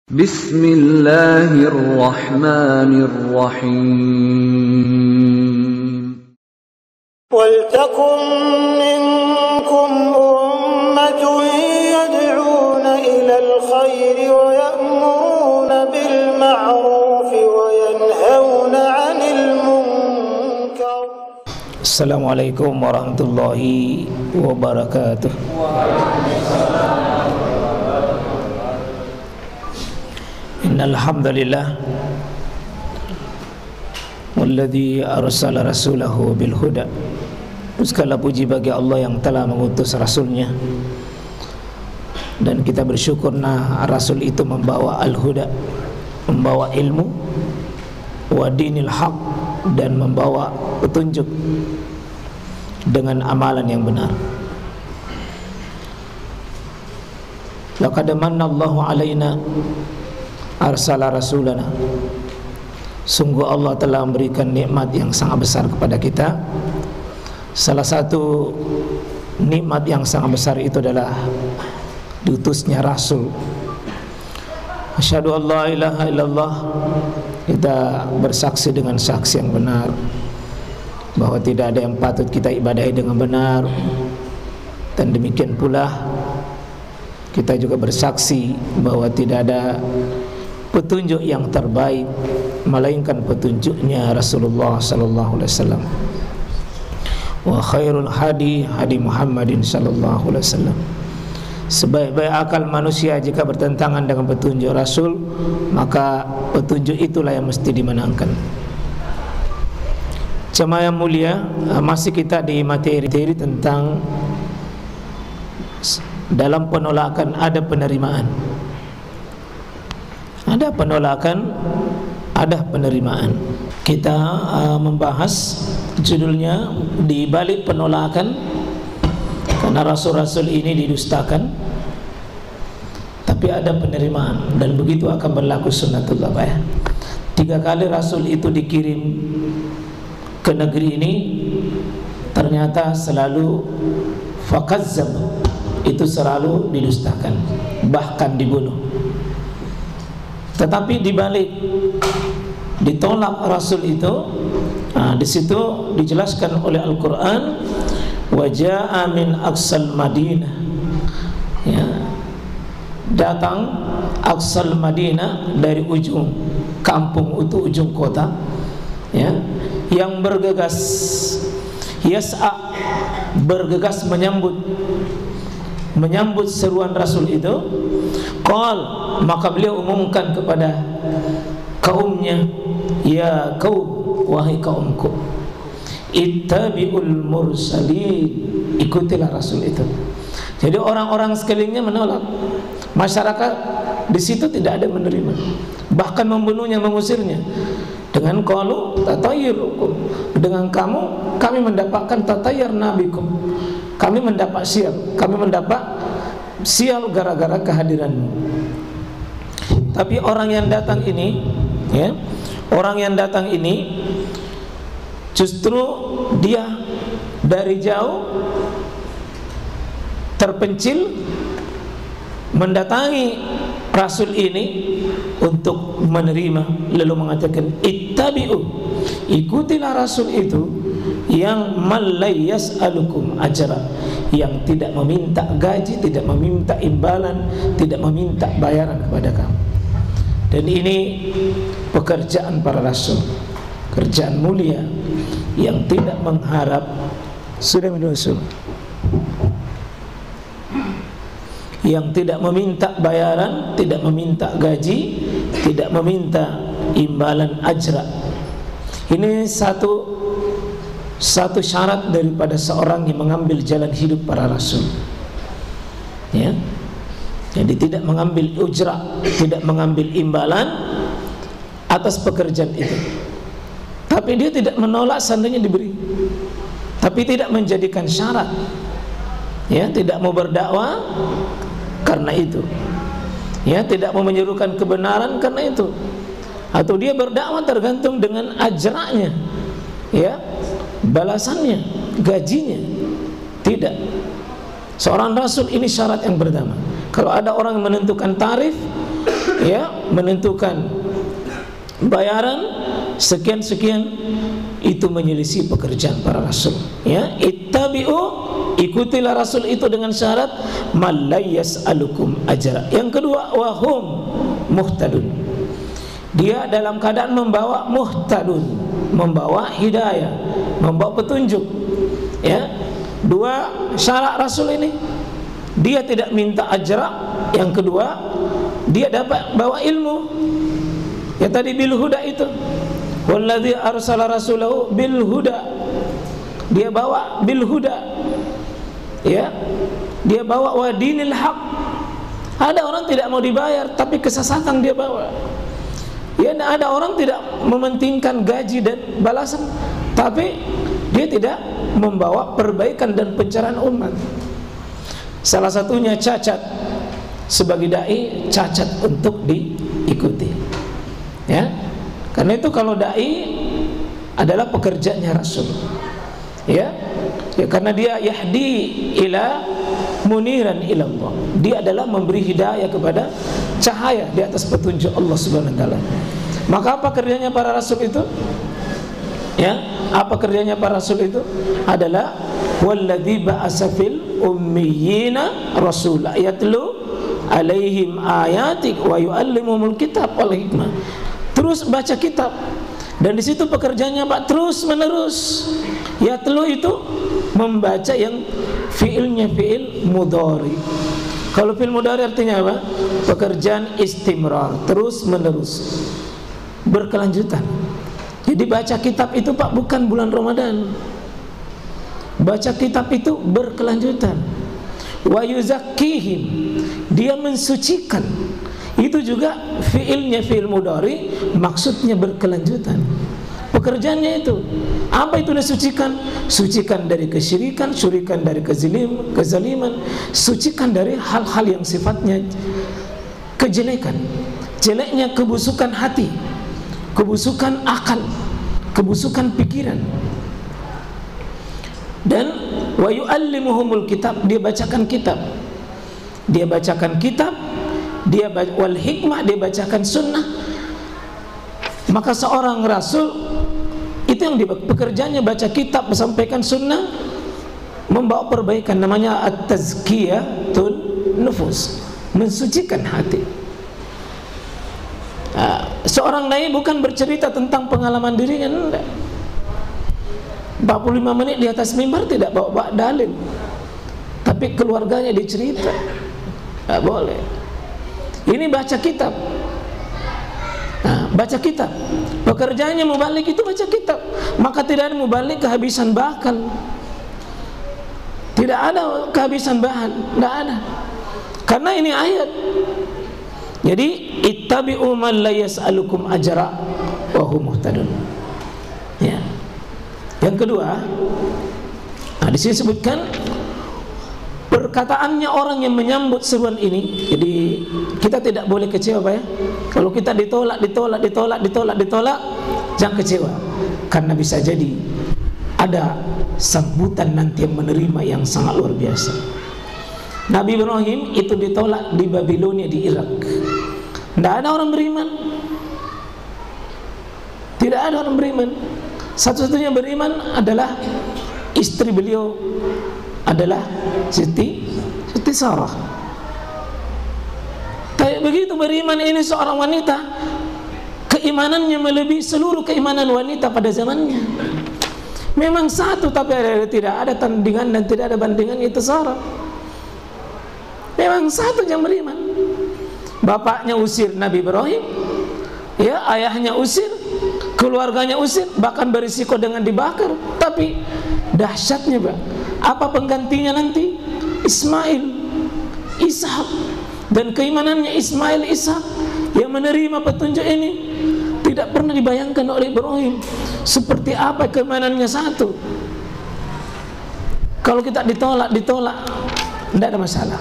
Bismillahirrahmanirrahim. Waltakum minkum ummatun yad'una ilal khairi wa ya'muruna bil ma'rufi wa yanhauna 'anil munkar. Assalamualaikum warahmatullahi wabarakatuh. Innal hamdalillah walladzi arsala rasulahu bil huda. Segala puji bagi Allah yang telah mengutus rasulnya, dan kita bersyukur rasul itu membawa al-huda, membawa ilmu, wa dinil haq, dan membawa petunjuk dengan amalan yang benar. Laqad manna Allahu alaina arsala rasulana. Sungguh Allah telah memberikan nikmat yang sangat besar kepada kita. Salah satu nikmat yang sangat besar itu adalah diutusnya rasul. Asyhadu an la ilaha illallah. Kita bersaksi dengan saksi yang benar bahwa tidak ada yang patut kita ibadahi dengan benar. Dan demikian pula kita juga bersaksi bahwa tidak ada petunjuk yang terbaik melainkan petunjuknya Rasulullah sallallahu alaihi wasallam. Wa khairul hadi hadi Muhammadin sallallahu alaihi wasallam. Sebaik-baik akal manusia jika bertentangan dengan petunjuk Rasul, maka petunjuk itulah yang mesti dimenangkan. Jemaah yang mulia, masih kita di materi tentang dalam penolakan ada penerimaan. Ada penolakan, ada penerimaan. Kita membahas judulnya di balik penolakan, karena rasul-rasul ini didustakan, tapi ada penerimaan, dan begitu akan berlaku sunnatullah. 3 kali rasul itu dikirim ke negeri ini, ternyata selalu fakazzab, itu selalu didustakan, bahkan dibunuh. Tetapi dibalik ditolak rasul itu, di situ dijelaskan oleh Al-Quran, waja'a min aqsal Madinah, ya, datang aqsal Madinah, dari ujung kampung itu ujung kota, ya, yang bergegas, yas'a, bergegas menyambut seruan rasul itu. Qal, maka beliau umumkan kepada kaumnya, ya kaum, wahai kaumku, ittabi'ul mursalin, ikutilah rasul itu. Jadi orang-orang sekelilingnya menolak. Masyarakat di situ tidak ada menerima, bahkan membunuhnya, mengusirnya. Dengan qalu tatayyurukum, dengan kamu kami mendapatkan tatayyur nabikum, kami mendapat sial, gara-gara kehadiranmu. Tapi orang yang datang ini, ya, orang yang datang ini justru dia dari jauh terpencil mendatangi rasul ini untuk menerima, lalu mengatakan ittabi'u, ikutilah rasul itu yang malayas alukum ajra, yang tidak meminta gaji, tidak meminta imbalan, tidak meminta bayaran kepada kamu. Dan ini pekerjaan para rasul, kerjaan mulia yang tidak mengharap, sudah menyusul, yang tidak meminta bayaran, tidak meminta gaji, tidak meminta imbalan ajra. Ini satu syarat daripada seorang yang mengambil jalan hidup para rasul, ya. Jadi tidak mengambil ujrah, tidak mengambil imbalan atas pekerjaan itu. Tapi dia tidak menolak seandainya diberi, tapi tidak menjadikan syarat, ya, tidak mau berdakwah karena itu, ya, tidak mau menyerukan kebenaran karena itu, atau dia berdakwah tergantung dengan ajranya, ya, balasannya, gajinya. Tidak. Seorang rasul ini syarat yang pertama. Kalau ada orang yang menentukan tarif, ya, menentukan bayaran sekian-sekian, itu menyelisih pekerjaan para rasul. Ya, ittabi'u, ikutilah rasul itu dengan syarat malayas alukum ajra. Yang kedua, wahum muhtadun, dia dalam keadaan membawa muhtadun, membawa hidayah, membawa petunjuk. Ya, dua syarat rasul ini. Dia tidak minta ajra. Yang kedua, dia dapat bawa ilmu. Ya tadi bil huda itu, walladzi arsala rasulahu bil huda, dia bawa bil huda, ya, dia bawa wa dinil haq. Ada orang tidak mau dibayar tapi kesesatan dia bawa. Ya, ada orang tidak mementingkan gaji dan balasan, tapi dia tidak membawa perbaikan dan pencerahan umat. Salah satunya cacat, sebagai dai cacat untuk diikuti. Ya, karena itu kalau dai adalah pekerjaannya rasul. Ya, karena dia yahdi ila muniran ilallah, dia adalah memberi hidayah kepada cahaya di atas petunjuk Allah Subhanahu wa taala. Maka apa kerjanya para rasul itu? Ya, apa kerjanya para rasul itu? Adalah walladzi ba'asa fil ummiyina rasula yatlu alaihim ayatik wa yu'allimuhumul kitab wal hikmah. Terus baca kitab, dan di situ pekerjaannya Pak terus menerus. Yatlu itu membaca, yang fiilnya fiil mudhari. Kalau fiil mudhari artinya apa? Pekerjaan istimrar, terus menerus, berkelanjutan. Jadi baca kitab itu Pak bukan bulan Ramadan. Baca kitab itu berkelanjutan. Wa yuzakkihim, dia mensucikan. Itu juga fiilnya fiil mudhari, maksudnya berkelanjutan. Pekerjaannya itu apa? Itu disucikan, sucikan dari kesyirikan, syirikan dari kezaliman, sucikan dari hal-hal yang sifatnya kejelekan, jeleknya kebusukan hati, kebusukan akal, kebusukan pikiran. Dan wa yu'allimuhumul kitab, dia bacakan kitab, dia bacakan kitab, dia wal hikmah, dia bacakan sunnah. Maka seorang rasul itu yang pekerjaannya baca kitab, sampaikan sunnah, membawa perbaikan, namanya at-tazkiyatun nufus, mensucikan hati. Seorang dai bukan bercerita tentang pengalaman dirinya, enggak. 45 menit di atas mimbar tidak bawa dalil, tapi keluarganya dicerita. Enggak boleh. Ini baca kitab. Nah, baca kitab. Pekerjaannya mubalik itu baca kitab. Maka tidak ada mubalik kehabisan bakal. Tidak ada kehabisan bahan, tidak ada. Karena ini ayat. Jadi ittabi'u man la yas'alukum ajra wa hum muhtadun. Ya. Yang kedua, nah di sini sebutkan perkataannya orang yang menyambut seruan ini. Jadi kita tidak boleh kecewa Pak ya. Kalau kita ditolak, jangan kecewa. Karena bisa jadi ada sambutan nanti yang menerima yang sangat luar biasa. Nabi Ibrahim itu ditolak di Babilonia, di Irak. Tidak ada orang beriman. Tidak ada orang beriman. Satu-satunya beriman adalah istri beliau, adalah Siti Sarah. Tapi begitu beriman ini seorang wanita, keimanannya melebihi seluruh keimanan wanita pada zamannya. Memang satu, tapi tidak ada tandingan dan tidak ada bandingan, itu Sarah. Memang satu yang beriman. Bapaknya usir Nabi Ibrahim, ya, ayahnya usir, keluarganya usir, bahkan berisiko dengan dibakar. Tapi dahsyatnya Pak, apa penggantinya nanti? Ismail, Ishak. Dan keimanannya Ismail, Ishak yang menerima petunjuk ini tidak pernah dibayangkan oleh Ibrahim. Seperti apa keimanannya satu. Kalau kita ditolak, tidak ada masalah.